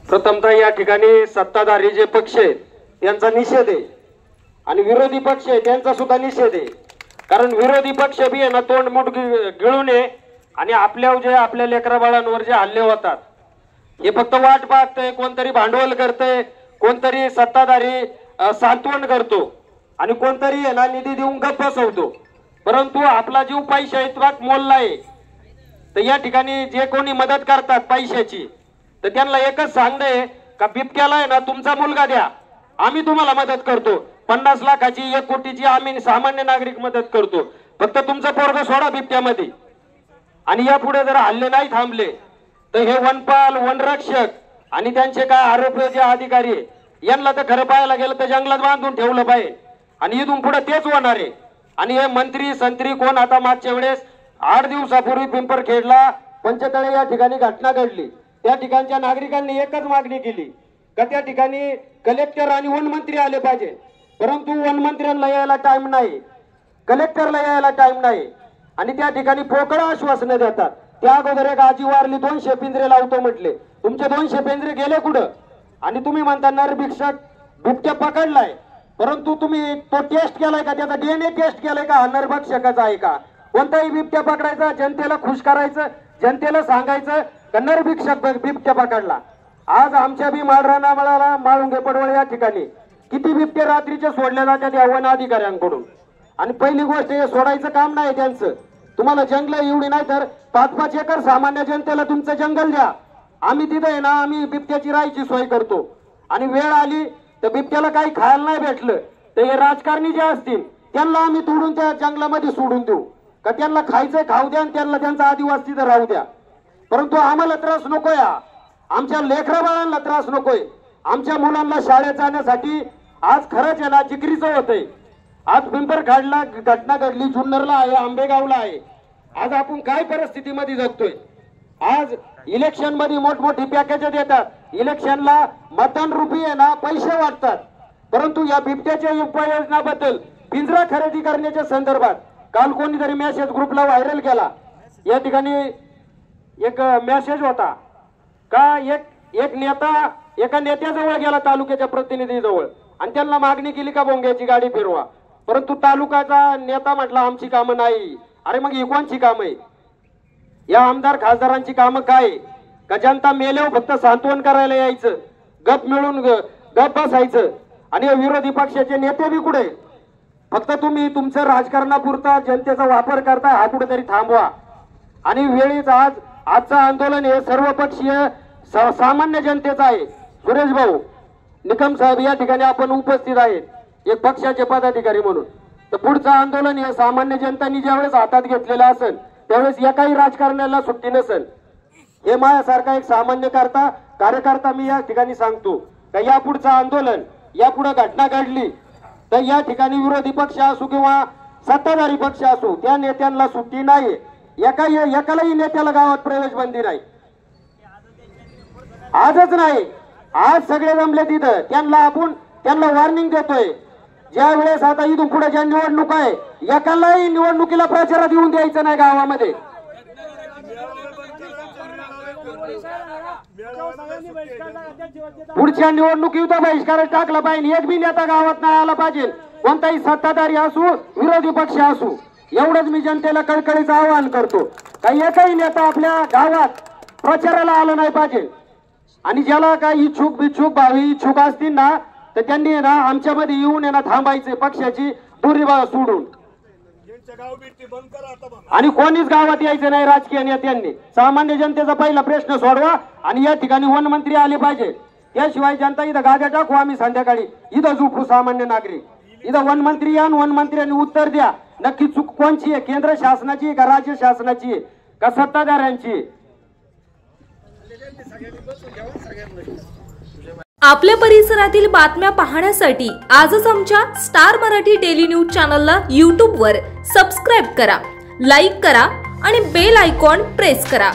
प्रथमतः या ठिकाणी सत्ताधारी जे पक्ष आहेत त्यांचा निषेध आहे आणि विरोधी पक्ष आहे त्यांचा सुद्धा निषेध आहे। कारण विरोधी पक्ष बी आहे ना तोंडमुठ गिळून आहे आणि आपल्या लेकरा बाळांवर जे हल्ले होतात हे फक्त वाट पाहतंय, कोणतरी भांडवल करतंय, कोणतरी सत्ताधारी सांत्वन करतो आणि कोणतरी आहे ना निधी देऊन गप्प बसवतो, परंतु आपला जीव पैशाइतकाच मोलला आहे। तर या ठिकाणी जे कोणी मदत करतात पैशाची तर त्यांना एकच सांगणे का बिबट्याला आहे ना तुमचा मुलगा द्या, आम्ही तुम्हाला मदत करतो। 50 लाखाची 1 कोटीची आम्ही सामान्य नागरिक मदत करतो, फक्त तुमचं पोरग सोडा बिबट्यामध्ये। आणि यापुढे जर हल्ले नाही थांबले तर हे वनपाल वनरक्षक आणि त्यांचे काय आरोपी जे अधिकारी यांना तर खरं पाहायला गेलं तर जंगलात बांधून ठेवलं पाहिजे आणि इथून पुढे तेच होणार आहे। आणि हे मंत्री संत्री कोण आता मागच्या वेळेस 8 दिवसापूर्वी पिंपरखेडला पंचतळे या ठिकाणी घटना घडली, त्या ठिकाणच्या नागरिकांनी एकच मागणी केली का त्या ठिकाणी कलेक्टर आणि वनमंत्री आले पाहिजे, परंतु वनमंत्र्यांना यायला टाइम नाही, कलेक्टरला यायला टाइम नाही आणि त्या ठिकाणी पोकळ आश्वासनं देतात। त्या अगोदर एक आजी वारली 200 पिंजरे लावतो म्हटले, तुमचे 200 पिंजरे गेले कुठं? आणि तुम्ही म्हणता नरभिक्षक बिबट्या पकडलाय, परंतु तुम्ही तो टेस्ट केलाय का, त्याचा DNA टेस्ट केलाय का, हा नरभक्षकाचा आहे का? कोणताही बिबट्या पकडायचा, जनतेला खुश करायचं, जनतेला सांगायचं का नरभिक्षक बिबट्या पकडला। आज आमच्या बी माळराना मळाला माळुंगे पडवळ या ठिकाणी किती बिबटे रात्रीचे सोडले जातात या वन अधिकाऱ्यांकडून। आणि पहिली गोष्ट हे सोडायचं काम नाही त्यांचं, तुम्हाला जंगल एवढी नाही तर 5-5 एकर सामान्य जनतेला तुमचं जंगल द्या, आम्ही तिथे आहे ना आम्ही बिबट्याची राहायची सोय करतो। आणि वेळ आली तर बिबट्याला काही खायला नाही भेटलं तर हे राजकारणी जे असतील त्यांना आम्ही तोडून त्या जंगलामध्ये सोडून देऊ का, त्यांना खायचं खाऊ द्या आणि त्यांना त्यांचा आदिवास तिथे राहू द्या, परंतु आम्हाला त्रास नकोय, आमच्या लेकरा बाळांना त्रास नकोय, आमच्या मुलांना शाळेत जाण्यासाठी आज खरंच आहे ना जिकरीचं होतंय। आज पिंपरखेडला घटना घडली, जुन्नरला आहे, आंबेगावला आहे, आज आपण काय परिस्थितीमध्ये जगतोय। आज इलेक्शन मध्ये मोठमोठी पॅकेज देतात, इलेक्शनला मतदान रूपी आहे ना पैसे वाटतात, परंतु या बिबट्याच्या उपाययोजनाबद्दल पिंजरा खरेदी करण्याच्या संदर्भात काल कोणीतरी मेसेज ग्रुपला व्हायरल केला, या ठिकाणी एक मेसेज होता का एक नेता एका नेत्याजवळ गेला तालुक्याच्या प्रतिनिधीजवळ आणि त्यांना मागणी केली का भोंग्याची गाडी फिरवा, परंतु तालुक्याचा नेता म्हटला आमची कामं नाही। अरे मग ही कोणची कामं आहे? या आमदार खासदारांची कामं काय का जनता मेल्यावर फक्त सांत्वन करायला यायचं, गप मिळून गप बसायचं आणि विरोधी पक्षाचे नेते बी कुठे? फक्त तुम्ही तुमचं राजकारणापुरता जनतेचा वापर करता, हा कुठेतरी थांबवा। आणि वेळीच आजचं आंदोलन हे सर्वपक्षीय सामान्य जनतेचं आहे। सुरेश भाऊ निकम साहेब या ठिकाणी आपण उपस्थित आहेत एक पक्षाचे पदाधिकारी म्हणून, तर पुढचं आंदोलन हे सामान्य जनतांनी ज्यावेळेस हातात घेतलेलं असेल त्यावेळेस एकाही राजकारण्याला सुट्टी नसेल। हे माझ्यासारखा एक सामान्य कार्यकर्ता मी या ठिकाणी सांगतो का या पुढचं आंदोलन, या पुढे घटना घडली तर या ठिकाणी विरोधी पक्ष असो किंवा सत्ताधारी पक्ष असो त्या नेत्यांना सुट्टी नाही, एकालाही नेत्याला गावात प्रवेश बंदी नाही। आजच नाही, आज सगळे जमले तिथं, त्यांना वॉर्निंग देतोय, ज्या वेळेस आता इथून पुढे ज्या निवडणूक आहे एकालाही निवडणुकीला प्रचारात येऊन द्यायचं नाही गावामध्ये। पुढच्या निवडणुकीचा बहिष्कार टाकला पाहिजे, एक बी नेता गावात नाही आला पाहिजे, कोणताही सत्ताधारी असू विरोधी पक्ष असू, एवढंच मी जनतेला कळकळीचं आवाहन करतो। काही एकही नेता आपल्या गावात प्रचाराला आला नाही पाहिजे आणि ज्याला काही इच्छुक भावी इच्छुक असतील ना तर त्यांनी ना आमच्यामध्ये येऊन ना थांबायचे, पक्षाची दुरी सोडून आणि कोणीच गावात यायचं नाही राजकीय नेत्यांनी। सामान्य जनतेचा पहिला प्रश्न सोडवा आणि या ठिकाणी वनमंत्री आले पाहिजे, त्याशिवाय जनता इथं गाड्या टाकू आम्ही संध्याकाळी इथं झोपू सामान्य नागरिक, इथं वनमंत्री या वनमंत्र्यांनी उत्तर द्या नक्की चूक कोणची आहे, केंद्र शासनाची आहे का राज्य शासनाची आहे का सत्ताधाऱ्यांची? आपल्या परिसरातील बातम्या पाहण्यासाठी आजच आमच्या स्टार मराठी डेली न्यूज चॅनलला YouTube वर सबस्क्राईब करा, लाईक करा आणि बेल आयकॉन प्रेस करा।